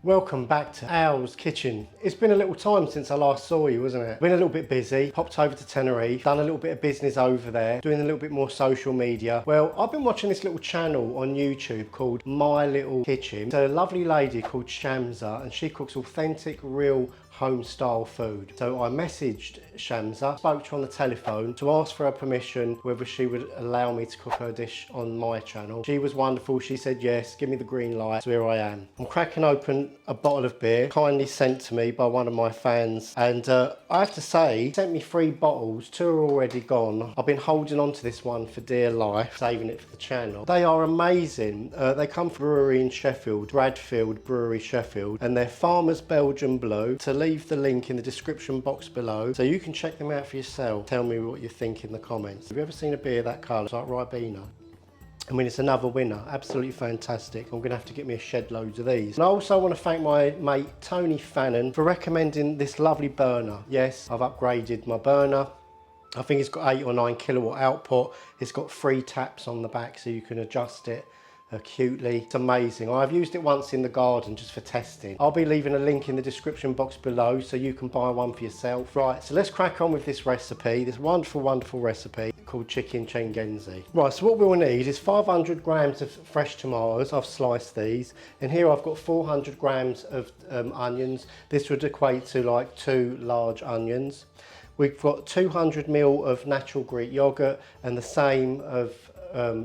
Welcome back to Al's Kitchen. It's been a little time since I last saw you, wasn't it? Been a little bit busy, popped over to Tenerife, done a little bit of business over there, doing a little bit more social media. Well, I've been watching this little channel on YouTube called My Little Kitchen. It's a lovely lady called Shamsa and she cooks authentic, real home style food. So I messaged Shamsa, spoke to her on the telephone to ask for her permission whether she would allow me to cook her dish on my channel. She was wonderful, she said yes, give me the green light, so here I am. I'm cracking open a bottle of beer, kindly sent to me by one of my fans, and I have to say, sent me 3 bottles, 2 are already gone. I've been holding on to this one for dear life, saving it for the channel. They are amazing. They come from a brewery in Sheffield, Bradfield Brewery Sheffield, and they're Farmer's Belgian Blue. To leave the link in the description box below so you can check them out for yourself. Tell me what you think in the comments. Have you ever seen a beer that colour? It's like Ribena. I mean, it's another winner, absolutely fantastic. I'm gonna have to get me a shed loads of these. And I also want to thank my mate Tony Fannin for recommending this lovely burner. Yes, I've upgraded my burner. I think it's got 8 or 9 kilowatt output. It's got 3 taps on the back so you can adjust it acutely. It's amazing. I've used it once in the garden just for testing. I'll be leaving a link in the description box below so you can buy one for yourself. Right, so let's crack on with this recipe, this wonderful recipe called Chicken Changezi. Right, so what we'll need is 500 grams of fresh tomatoes. I've sliced these, and here I've got 400 grams of onions. This would equate to like 2 large onions. We've got 200 ml of natural Greek yogurt and the same of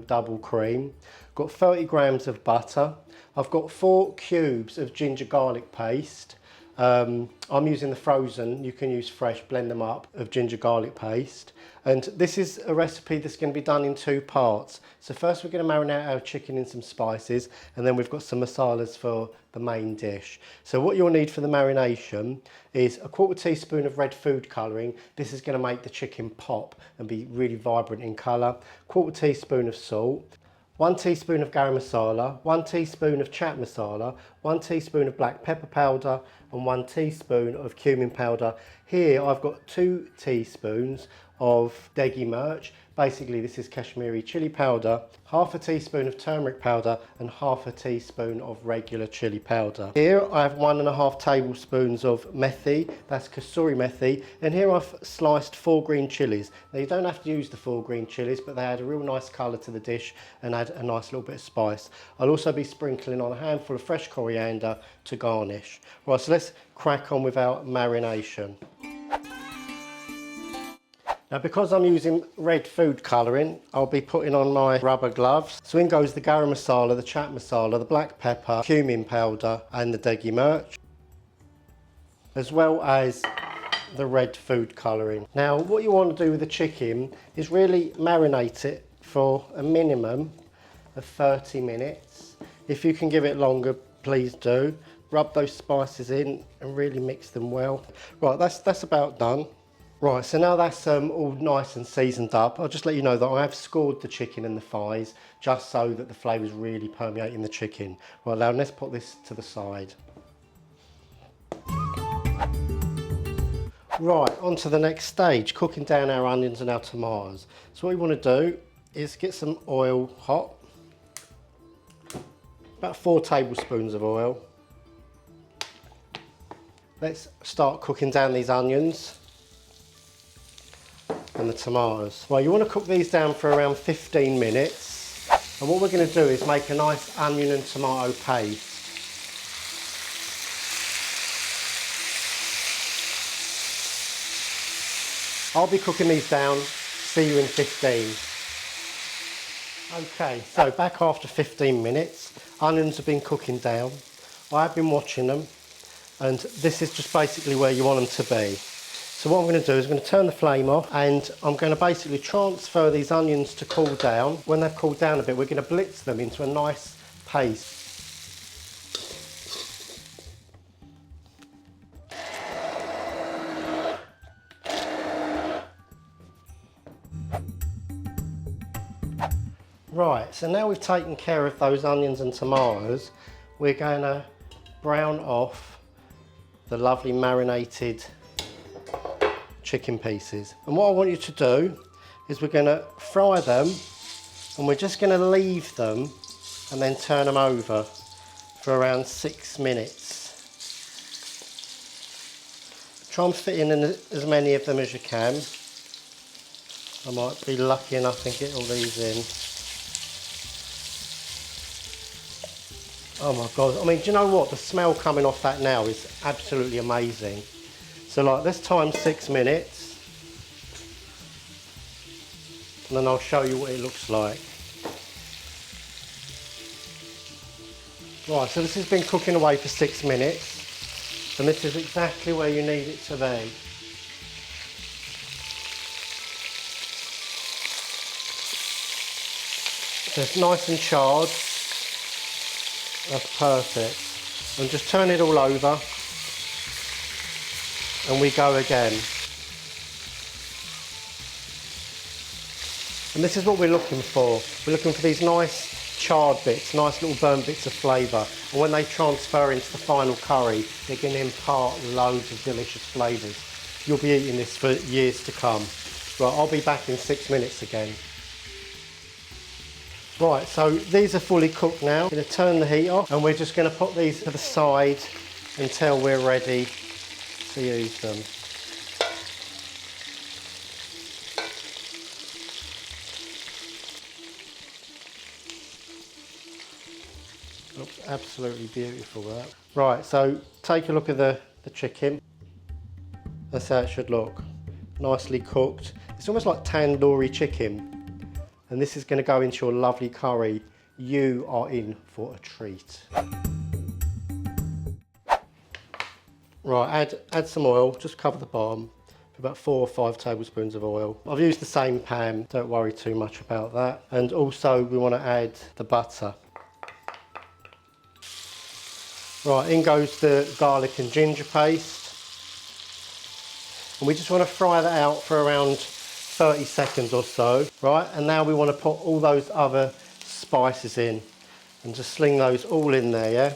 double cream. Got 30 grams of butter. I've got 4 cubes of ginger garlic paste. I'm using the frozen, you can use fresh, blend them up, of ginger garlic paste. And this is a recipe that's going to be done in 2 parts. So first we're going to marinate our chicken in some spices, and then we've got some masalas for the main dish. So what you'll need for the marination is a 1/4 teaspoon of red food colouring. This is going to make the chicken pop and be really vibrant in colour. 1/4 teaspoon of salt. 1 teaspoon of garam masala, 1 teaspoon of chaat masala, 1 teaspoon of black pepper powder, and 1 teaspoon of cumin powder. Here I've got 2 teaspoons of Desi merch. Basically this is Kashmiri chili powder, 1/2 teaspoon of turmeric powder, and 1/2 teaspoon of regular chili powder. Here I have 1.5 tablespoons of methi, that's kasuri methi, and here I've sliced 4 green chilies. Now you don't have to use the 4 green chilies, but they add a real nice colour to the dish and add a nice little bit of spice. I'll also be sprinkling on a handful of fresh coriander to garnish. Right, so let's crack on with our marination. Now because I'm using red food colouring, I'll be putting on my rubber gloves. So in goes the garam masala, the chaat masala, the black pepper, cumin powder and the Desi merch, as well as the red food colouring. Now what you want to do with the chicken is really marinate it for a minimum of 30 minutes. If you can give it longer, please do. Rub those spices in and really mix them well. Right, that's about done. Right, so now that's all nice and seasoned up, I'll just let you know that I have scored the chicken and the thighs just so that the flavours really permeate in the chicken. Right, now let's put this to the side. Right, on to the next stage, cooking down our onions and our tomatoes. So what you want to do is get some oil hot, about 4 tablespoons of oil. Let's start cooking down these onions and the tomatoes. Well, you want to cook these down for around 15 minutes. And what we're going to do is make a nice onion and tomato paste. I'll be cooking these down. See you in 15. Okay, so back after 15 minutes. Onions have been cooking down. I've been watching them, and this is just basically where you want them to be. So what I'm going to do is I'm going to turn the flame off, and I'm going to basically transfer these onions to cool down. When they've cooled down a bit, we're going to blitz them into a nice paste. Right, so now we've taken care of those onions and tomatoes, we're going to brown off the lovely marinated chicken pieces. And what I want you to do is we're going to fry them, and we're just going to leave them and then turn them over for around 6 minutes. Try and fit in as many of them as you can. I might be lucky enough and get all these in. Oh my God, I mean, do you know what? The smell coming off that now is absolutely amazing. So like, let's time 6 minutes. And then I'll show you what it looks like. Right, so this has been cooking away for 6 minutes. And this is exactly where you need it to be. So it's nice and charred. That's perfect. And just turn it all over. And we go again. And this is what we're looking for. We're looking for these nice charred bits, nice little burnt bits of flavour. And when they transfer into the final curry, they're going to impart loads of delicious flavours. You'll be eating this for years to come. Right, I'll be back in 6 minutes again. Right, so these are fully cooked now. I'm going to turn the heat off and we're just going to put these to the side until we're ready to use them. Looks absolutely beautiful, that. Right, so take a look at the chicken. That's how it should look. Nicely cooked. It's almost like tandoori chicken. And this is going to go into your lovely curry. You are in for a treat. Right, add some oil, just cover the bottom. About 4 or 5 tablespoons of oil. I've used the same pan, don't worry too much about that. And also we want to add the butter. Right, in goes the garlic and ginger paste. And we just want to fry that out for around 30 seconds or so, right? And now we want to put all those other spices in and just sling those all in there, yeah?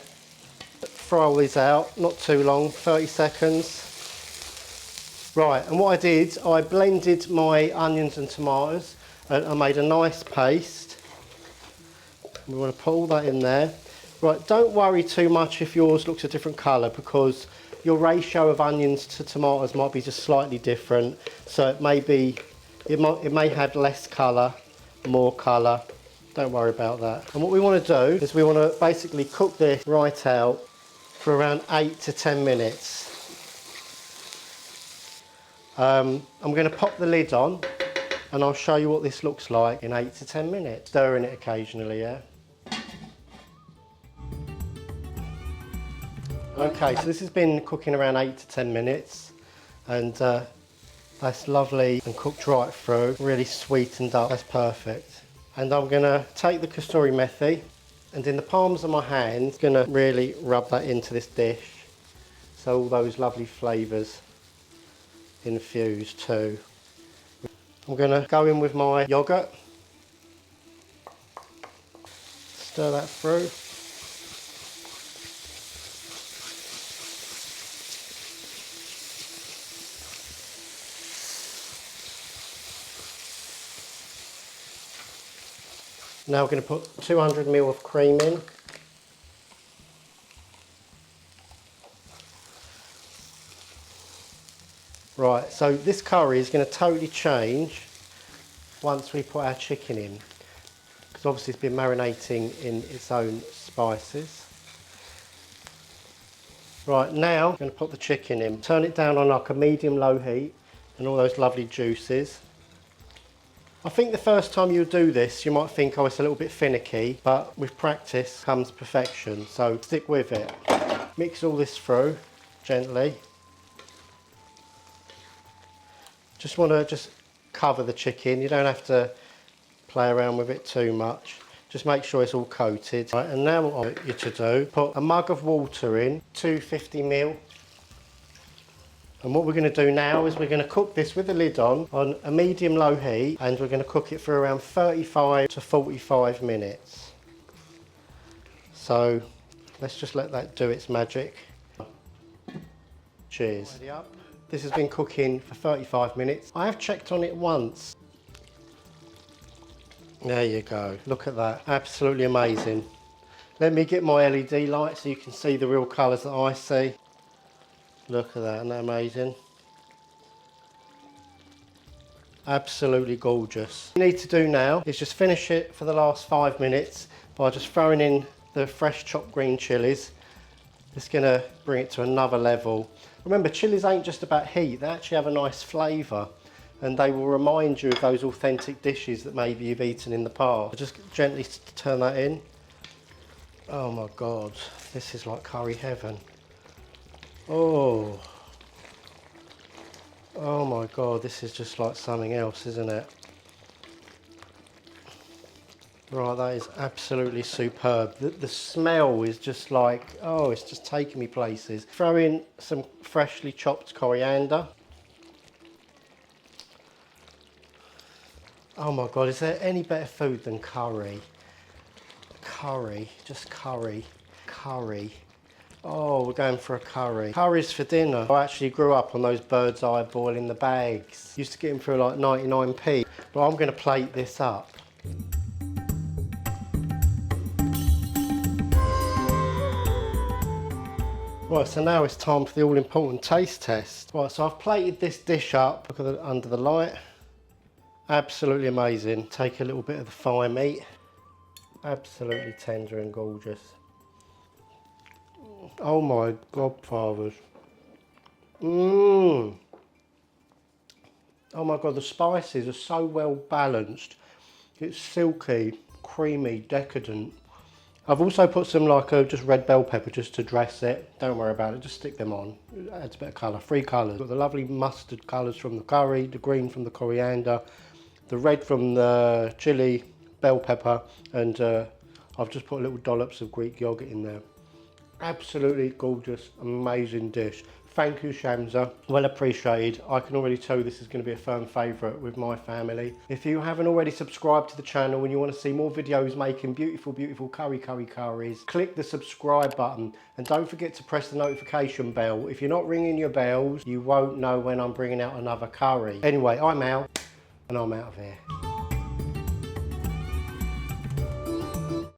Fry all these out, not too long, 30 seconds. Right, and what I did, I blended my onions and tomatoes and I made a nice paste. We want to put all that in there. Right, don't worry too much if yours looks a different colour because your ratio of onions to tomatoes might be just slightly different. So it may be, it may have less colour, more colour. Don't worry about that. And what we want to do is we want to basically cook this right out for around 8 to 10 minutes. I'm going to pop the lid on and I'll show you what this looks like in 8 to 10 minutes. Stirring it occasionally, yeah? Okay, so this has been cooking around 8 to 10 minutes and that's lovely and cooked right through, really sweetened up, that's perfect. And I'm going to take the kasturi methi and in the palms of my hands, going to really rub that into this dish so all those lovely flavours infuse too. I'm going to go in with my yoghurt, stir that through. Now we're going to put 200 ml of cream in. Right, so this curry is going to totally change once we put our chicken in. Because obviously it's been marinating in its own spices. Right, now I'm going to put the chicken in. Turn it down on like a medium-low heat and all those lovely juices. I think the first time you do this, you might think, oh, it's a little bit finicky, but with practice comes perfection. So stick with it. Mix all this through gently. Just want to cover the chicken. You don't have to play around with it too much. Just make sure it's all coated. Right, and now what I want you to do, put a mug of water in, 250 ml. And what we're going to do now is we're going to cook this with the lid on a medium-low heat and we're going to cook it for around 35 to 45 minutes. So let's just let that do its magic. Cheers. This has been cooking for 35 minutes. I have checked on it once. There you go, look at that, absolutely amazing. Let me get my LED light so you can see the real colours that I see. Look at that, isn't that amazing? Absolutely gorgeous. What you need to do now is just finish it for the last 5 minutes by just throwing in the fresh chopped green chilies. It's going to bring it to another level. Remember, chilies ain't just about heat, they actually have a nice flavour, and they will remind you of those authentic dishes that maybe you've eaten in the past. Just gently turn that in. Oh my God, this is like curry heaven. Oh my God, this is just like something else, isn't it? Right, that is absolutely superb. The smell is just like, oh, it's just taking me places. Throw in some freshly chopped coriander. Oh my God, is there any better food than curry? Curry, just curry, curry. Oh, we're going for a curry. Curries for dinner. I actually grew up on those bird's eye boil in the bags. Used to get them for like 99p, but I'm gonna plate this up. Right, so now it's time for the all-important taste test. Right, so I've plated this dish up, look at it under the light. Absolutely amazing. Take a little bit of the thigh meat. Absolutely tender and gorgeous. Oh my godfathers. Oh my God, the spices are so well balanced. It's silky, creamy, decadent. I've also put some just red bell pepper just to dress it. Don't worry about it, just stick them on. It adds a bit of colour, 3 colours. Got the lovely mustard colours from the curry, the green from the coriander, the red from the chilli, bell pepper, and I've just put little dollops of Greek yoghurt in there. Absolutely gorgeous, amazing dish. Thank you, Shamsa. Well appreciated. I can already tell you this is going to be a firm favourite with my family. If you haven't already subscribed to the channel and you want to see more videos making beautiful, beautiful curries, click the subscribe button and don't forget to press the notification bell. If you're not ringing your bells, you won't know when I'm bringing out another curry. Anyway, I'm out and I'm out of here.